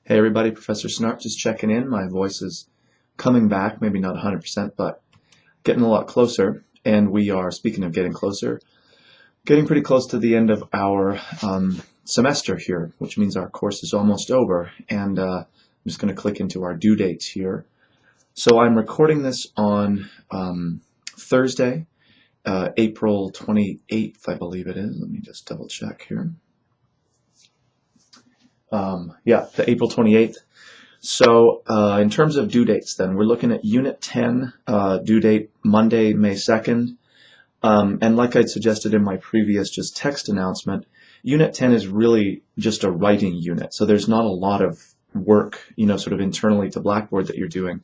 Hey everybody, Professor Snart just checking in. My voice is coming back, maybe not 100%, but getting a lot closer. And we are, speaking of getting closer, getting pretty close to the end of our semester here, which means our course is almost over. And I'm just going to click into our due dates here. So I'm recording this on Thursday, April 28th, I believe it is. Let me just double check here. The April 28th. So in terms of due dates then, we're looking at Unit 10, due date Monday, May 2nd. And like I'd suggested in my previous just text announcement, Unit 10 is really just a writing unit. So there's not a lot of work, sort of internally to Blackboard that you're doing.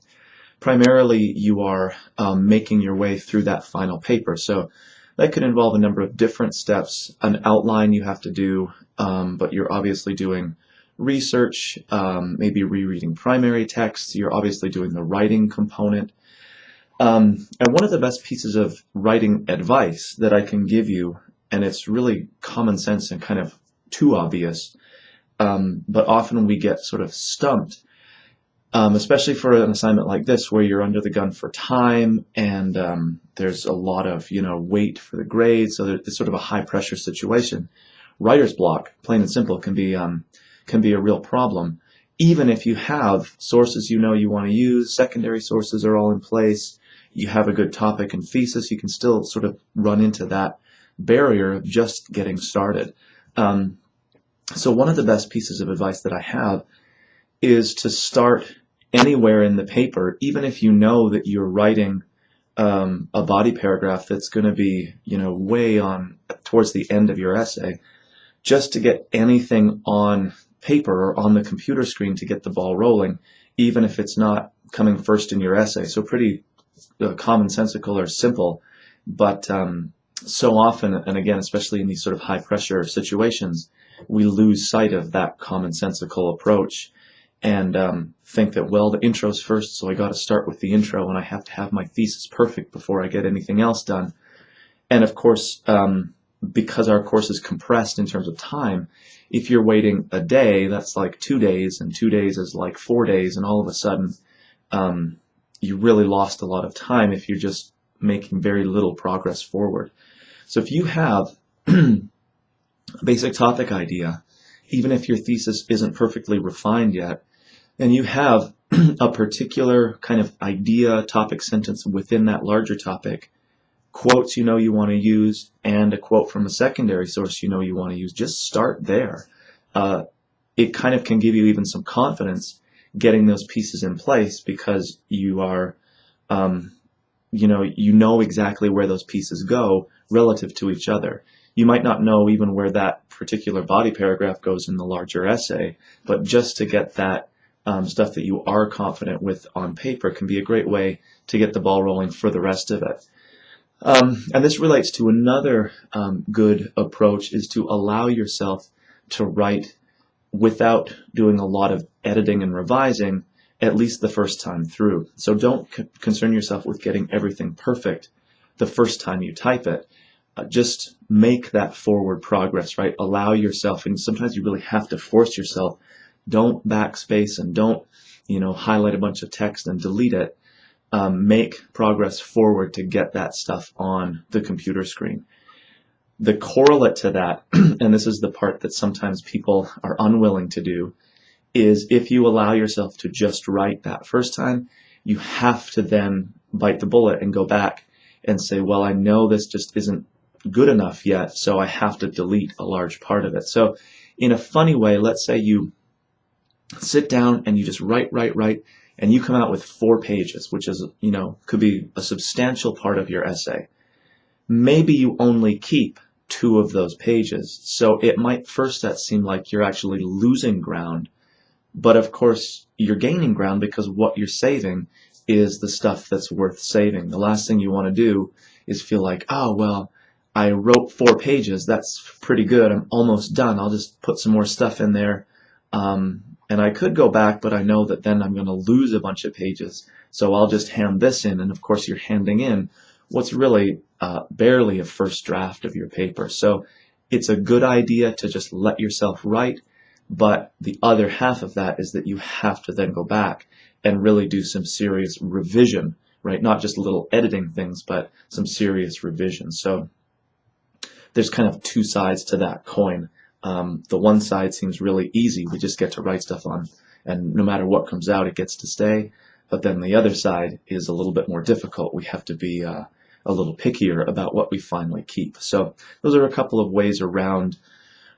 Primarily, you are making your way through that final paper. So that could involve a number of different steps, an outline you have to do, but you're obviously doing research, maybe rereading primary texts. You're obviously doing the writing component. And one of the best pieces of writing advice that I can give you, and it's really common sense and kind of too obvious, but often we get sort of stumped, especially for an assignment like this where you're under the gun for time and there's a lot of weight for the grade, so it's sort of a high pressure situation. Writer's block, plain and simple, can be a real problem. Even if you have sources you want to use, secondary sources are all in place, you have a good topic and thesis, you can still sort of run into that barrier of just getting started. So one of the best pieces of advice that I have is to start anywhere in the paper, even if you know that you're writing a body paragraph that's going to be way on towards the end of your essay, just to get anything on paper or on the computer screen to get the ball rolling, even if it's not coming first in your essay. So pretty commonsensical or simple, but so often, and again, especially in these sort of high pressure situations, we lose sight of that commonsensical approach and think that, well, the intro's first, so I got to start with the intro and I have to have my thesis perfect before I get anything else done. And of course, because our course is compressed in terms of time, if you're waiting a day, that's like 2 days, and 2 days is like 4 days, and all of a sudden you really lost a lot of time if you're just making very little progress forward. So if you have a basic topic idea, even if your thesis isn't perfectly refined yet, and you have a particular kind of idea, topic, sentence within that larger topic, quotes you want to use, and a quote from a secondary source you want to use, just start there. It kind of can give you even some confidence getting those pieces in place because you are, you know exactly where those pieces go relative to each other. You might not know even where that particular body paragraph goes in the larger essay, but just to get that stuff that you are confident with on paper can be a great way to get the ball rolling for the rest of it. And this relates to another good approach, is to allow yourself to write without doing a lot of editing and revising, at least the first time through. So don't concern yourself with getting everything perfect the first time you type it. Just make that forward progress, right? Allow yourself, and sometimes you really have to force yourself. Don't backspace and don't, highlight a bunch of text and delete it. Make progress forward to get that stuff on the computer screen. The correlate to that, and this is the part that sometimes people are unwilling to do, is if you allow yourself to just write that first time, you have to then bite the bullet and go back and say, well, I know this just isn't good enough yet, so I have to delete a large part of it. So in a funny way, let's say you sit down and you just write, and you come out with 4 pages, which is, could be a substantial part of your essay. Maybe you only keep 2 of those pages. So it might first that seem like you're actually losing ground, but of course you're gaining ground because what you're saving is the stuff that's worth saving. The last thing you want to do is feel like, oh, well, I wrote 4 pages. That's pretty good. I'm almost done. I'll just put some more stuff in there. And I could go back, but I know that then I'm going to lose a bunch of pages. So I'll just hand this in. And of course, you're handing in what's really barely a first draft of your paper. So it's a good idea to just let yourself write, But the other half of that is that you have to then go back and really do some serious revision, right? Not just little editing things, but some serious revision. So there's kind of two sides to that coin. The one side seems really easy. We just get to write stuff on, and no matter what comes out, it gets to stay. But then the other side is a little bit more difficult. We have to be a little pickier about what we finally keep. So those are a couple of ways around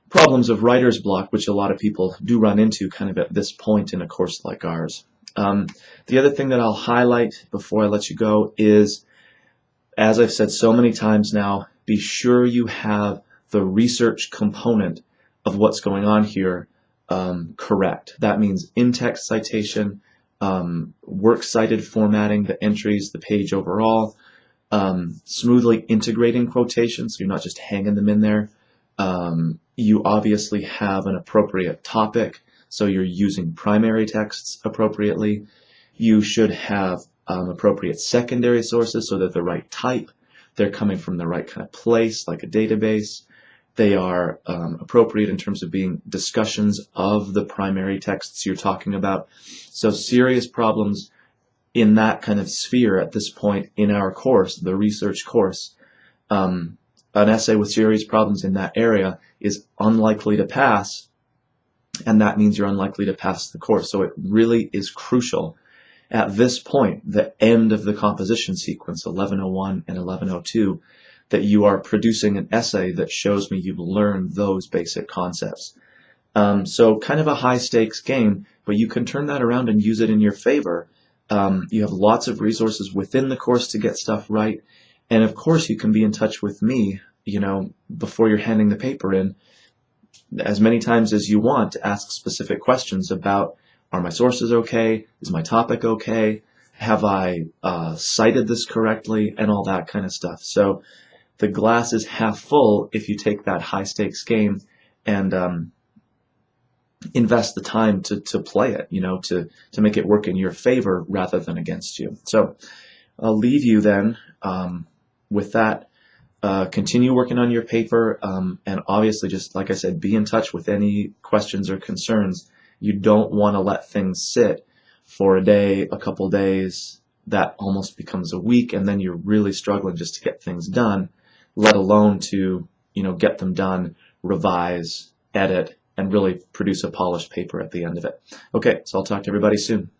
problems of writer's block, which a lot of people do run into kind of at this point in a course like ours. The other thing that I'll highlight before I let you go is, as I've said so many times now, be sure you have the research component of what's going on here correct. That means in-text citation, works cited formatting, the entries, the page overall, smoothly integrating quotations, so you're not just hanging them in there. You obviously have an appropriate topic, so you're using primary texts appropriately. You should have appropriate secondary sources, so they're the right type. They're coming from the right kind of place, like a database. They are appropriate in terms of being discussions of the primary texts you're talking about. So serious problems in that kind of sphere at this point in our course, the research course. An essay with serious problems in that area is unlikely to pass, and that means you're unlikely to pass the course. So it really is crucial at this point, the end of the composition sequence, 1101 and 1102, that you are producing an essay that shows me you've learned those basic concepts. So kind of a high stakes game, but you can turn that around and use it in your favor. You have lots of resources within the course to get stuff right. And of course, you can be in touch with me, before you're handing the paper in, as many times as you want to ask specific questions about, are my sources okay? Is my topic okay? Have I cited this correctly? And all that kind of stuff. So the glass is half full if you take that high stakes game and invest the time to play it, to make it work in your favor rather than against you. So I'll leave you then with that. Continue working on your paper, and obviously, just like I said, be in touch with any questions or concerns. You don't want to let things sit for a day, a couple days. That almost becomes a week, and then you're really struggling just to get things done, let alone to get them done, revise, edit, and really produce a polished paper at the end of it. Okay, so I'll talk to everybody soon.